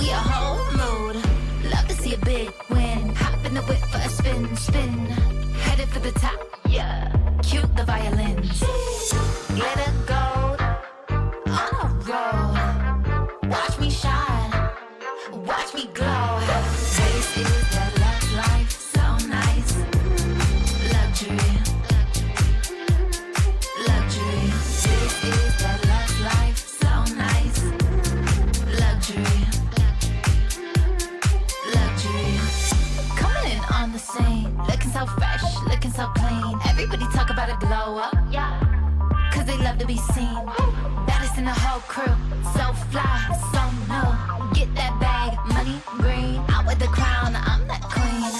We a whole mood. Love to see a big win. Hop in the whip for a spin, spin. Headed for the top, yeah. Cute the violins. Glitter gold on a roll. Watch me shine, watch me glow. This is the love life, so nice. Luxury, luxury. This is the love life, so nice. Luxury, luxury. Coming in on the scene, looking so fresh, looking so clean. Everybody talk about a glow up, yeah. Cause they love to be seen. Baddest in the whole crew, so fly, so new. Get that bag, money green. Out with the crown, I'm that queen.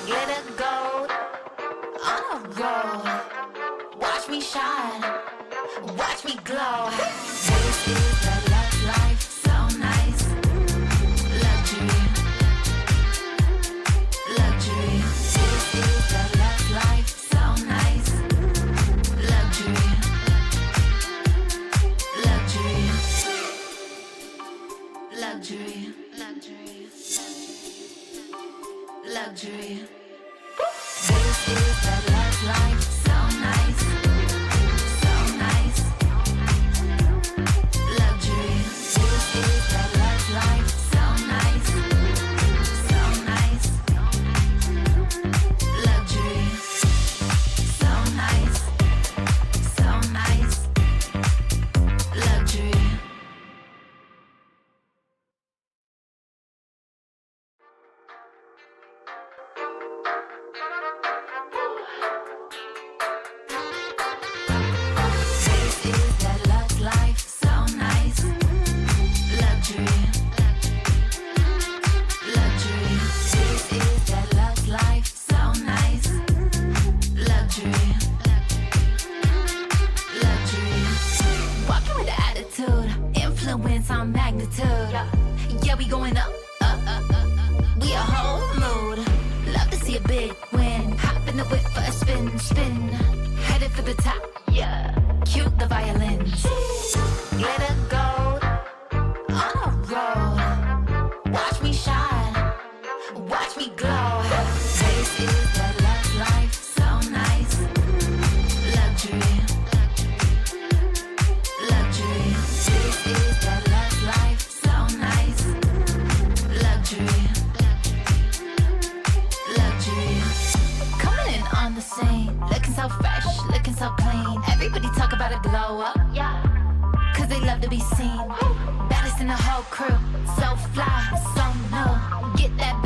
Glitter gold on a roll. Watch me shine, watch me glow. This is the love life, so nice. Luxury, luxury. This is the love life, so nice. Luxury, luxury, luxury, luxury, luxury. This is the love life, so nice, so nice. Luxury. This is the love life, so nice, so nice. Luxury. So nice, so nice. Luxury. This is the love life, so nice. Luxury, luxury. This is the love life, so nice. Luxury, luxury. Walking with the attitude, influence on magnitude. Yeah, we going up, up, up, up, up. We a whole mood. Love to see a big win. Hop in the whip for a spin, spin. Headed for the top, yeah. Cute the violins. Glitter gold on a roll. Watch me shine, watch me glow. This is the love life, so nice. Luxury, luxury. This is the love life, so nice. Luxury, luxury. Coming in on the scene, looking so fresh, looking so clean. Everybody talk about a glow up, yeah. Cause they love to be seen. Baddest in the whole crew, so fly, so new. Get that